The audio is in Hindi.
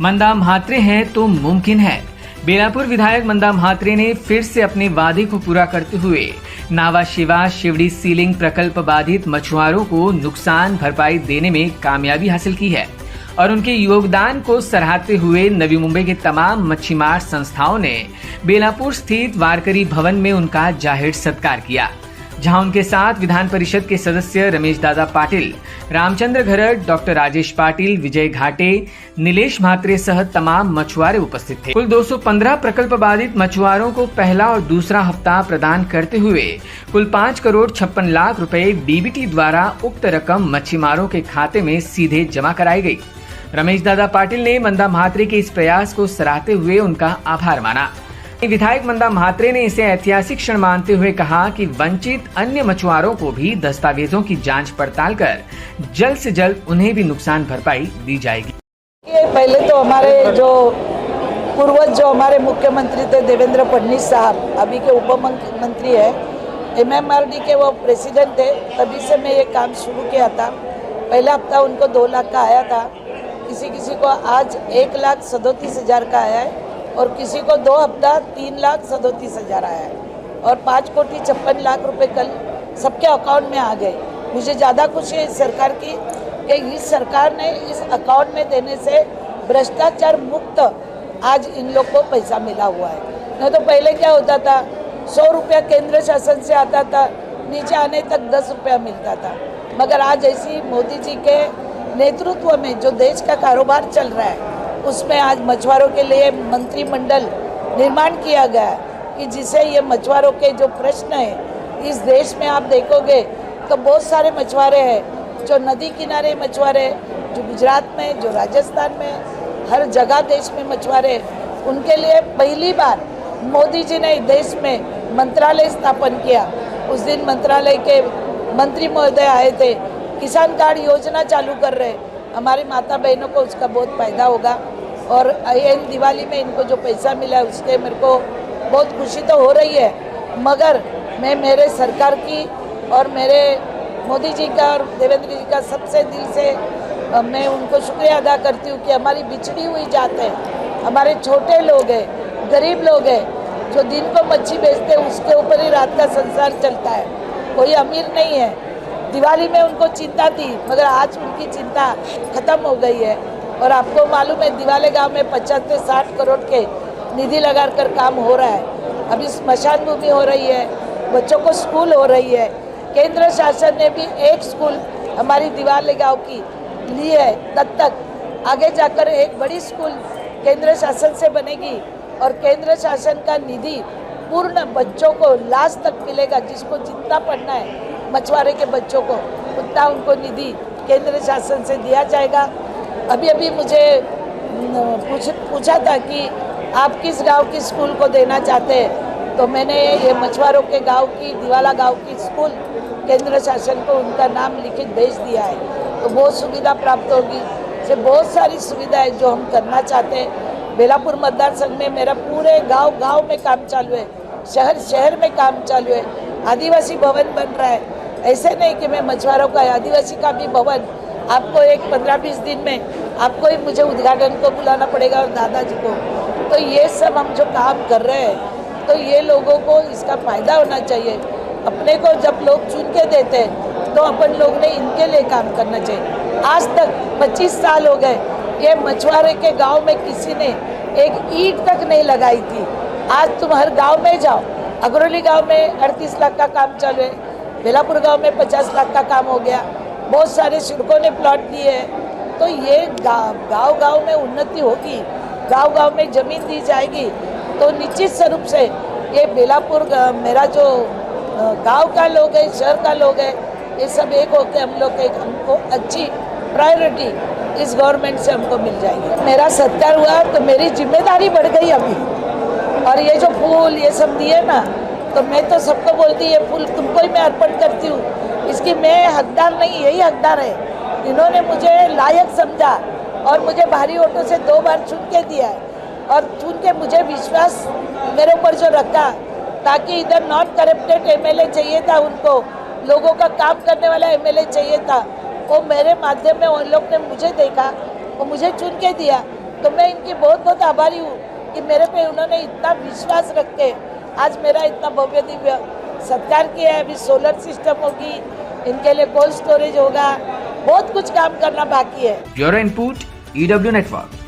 मंदा म्हात्रे हैं तो मुमकिन है। बेलापुर विधायक मंदा म्हात्रे ने फिर से अपने वादे को पूरा करते हुए नावा शिवा शिवड़ी सीलिंग प्रकल्प बाधित मछुआरों को नुकसान भरपाई देने में कामयाबी हासिल की है और उनके योगदान को सराहते हुए नवी मुंबई के तमाम मच्छीमार संस्थाओं ने बेलापुर स्थित वारकरी भवन में उनका जाहिर सत्कार किया, जहां उनके साथ विधान परिषद के सदस्य रमेश दादा पाटिल, रामचंद्र घरट, डॉक्टर राजेश पाटिल, विजय घाटे, नीलेश म्हात्रे सह तमाम मछुआरे उपस्थित थे। कुल 215 प्रकल्प बाधित मछुआरों को पहला और दूसरा हफ्ता प्रदान करते हुए कुल 5 करोड़ 56 लाख रुपए डीबीटी द्वारा उक्त रकम मच्छीमारों के खाते में सीधे जमा कराई गई। रमेश दादा पाटिल ने मंदा म्हात्रे के इस प्रयास को सराहते हुए उनका आभार माना। विधायक मंदा म्हात्रे ने इसे ऐतिहासिक क्षण मानते हुए कहा कि वंचित अन्य मछुआरों को भी दस्तावेजों की जांच पड़ताल कर जल्द से जल्द उन्हें भी नुकसान भरपाई दी जाएगी। पहले तो हमारे जो पूर्वज जो हमारे मुख्यमंत्री थे देवेंद्र फडणवीस साहब, अभी के उप मुख्यमंत्री है, MMRD के वो प्रेसिडेंट थे, तभी से मैं ये काम शुरू किया था। पहला हफ्ता उनको 2 लाख का आया था, किसी को आज 1,37,000 का आया है और किसी को 2 हफ्ता 3,37,000 आया है और 5 कोटी 56 लाख रुपए कल सबके अकाउंट में आ गए। मुझे ज़्यादा खुशी है इस सरकार की कि इस सरकार ने इस अकाउंट में देने से भ्रष्टाचार मुक्त आज इन लोग को पैसा मिला हुआ है। नहीं तो पहले क्या होता था, 100 रुपया केंद्र शासन से आता था, नीचे आने तक 10 रुपया मिलता था। मगर आज ऐसी मोदी जी के नेतृत्व में जो देश का कारोबार चल रहा है, उसमें आज मछुआरों के लिए मंत्रिमंडल निर्माण किया गया है कि जिसे ये मछुआरों के जो प्रश्न है, इस देश में आप देखोगे तो बहुत सारे मछुआरे हैं, जो नदी किनारे मछुआरे, जो गुजरात में, जो राजस्थान में, हर जगह देश में मछुआरे, उनके लिए पहली बार मोदी जी ने देश में मंत्रालय स्थापन किया। उस दिन मंत्रालय के मंत्री महोदय आए थे, किसान कार्ड योजना चालू कर रहे, हमारी माता बहनों को उसका बहुत फायदा होगा और दिवाली में इनको जो पैसा मिला है उसके मेरे को बहुत खुशी तो हो रही है। मगर मैं मेरे सरकार की और मेरे मोदी जी का और देवेंद्र जी का सबसे दिल से मैं उनको शुक्रिया अदा करती हूँ कि हमारी बिछड़ी हुई जात है, हमारे छोटे लोग हैं, गरीब लोग हैं, जो दिन को मच्छी बेचते हैं उसके ऊपर ही रात का संसार चलता है। कोई अमीर नहीं है। दिवाली में उनको चिंता थी, मगर आज उनकी चिंता खत्म हो गई है। और आपको मालूम है दिवाले गांव में 50 से 60 करोड़ के निधि लगाकर काम हो रहा है। अभी स्मशान भूमि हो रही है, बच्चों को स्कूल हो रही है। केंद्र शासन ने भी एक स्कूल हमारी दिवाले गांव की ली है दत्तक। आगे जाकर एक बड़ी स्कूल केंद्र शासन से बनेगी और केंद्र शासन का निधि पूर्ण बच्चों को लास्ट तक मिलेगा। जिसको जितना पढ़ना है मछुआरे के बच्चों को, उतना उनको निधि केंद्र शासन से दिया जाएगा। अभी मुझे पूछा था कि आप किस गांव की स्कूल को देना चाहते हैं, तो मैंने ये मछुआरों के गांव की दिवाला गांव की स्कूल केंद्र शासन को उनका नाम लिखित भेज दिया है। तो बहुत सुविधा प्राप्त होगी। से बहुत सारी सुविधाएं जो हम करना चाहते हैं। बेलापुर मतदार संघ में मेरा पूरे गांव में काम चालू है, शहर में काम चालू है। आदिवासी भवन बन रहा है। ऐसे नहीं कि मैं मछुआरों का, आदिवासी का भी भवन आपको एक 15-20 दिन में आपको ही मुझे उद्घाटन को बुलाना पड़ेगा और दादाजी को। तो ये सब हम जो काम कर रहे हैं, तो ये लोगों को इसका फायदा होना चाहिए। अपने को जब लोग चुन के देते हैं तो अपन लोग ने इनके लिए काम करना चाहिए। आज तक 25 साल हो गए, ये मछुआरे के गाँव में किसी ने एक ईंट तक नहीं लगाई थी। आज तुम हर गाँव में जाओ, अगरौली गाँव में 38 लाख का काम चालू है, बेलापुर गांव में 50 लाख का काम हो गया। बहुत सारे सड़कों ने प्लॉट दिए हैं। तो ये गांव में उन्नति होगी, गांव में जमीन दी जाएगी, तो निश्चित स्वरूप से ये बेलापुर मेरा जो गांव का लोग है, शहर का लोग है, ये सब एक होकर हम लोग हमको अच्छी प्रायोरिटी इस गवर्नमेंट से हमको मिल जाएगी। मेरा सत्कार हुआ तो मेरी जिम्मेदारी बढ़ गई अभी। और ये जो फूल ये सब दिए ना, तो मैं तो सबको बोलती ये फूल तुमको ही मैं अर्पण करती हूँ। इसकी मैं हकदार नहीं, यही हकदार है। इन्होंने मुझे लायक समझा और मुझे भारी वोटों से 2 बार चुन के दिया है और चुन के मुझे विश्वास मेरे ऊपर जो रखा, ताकि इधर नॉट करप्टेड MLA चाहिए था उनको, लोगों का काम करने वाला MLA चाहिए था। वो मेरे माध्यम में उन लोग ने मुझे देखा, वो मुझे चुन के दिया। तो मैं इनकी बहुत बहुत आभारी हूँ कि मेरे पे उन्होंने इतना विश्वास रख के आज मेरा इतना भव्य दिव्य सत्कार किया है। अभी सोलर सिस्टम होगी, इनके लिए कोल्ड स्टोरेज होगा, बहुत कुछ काम करना बाकी है। Bureau input EW network.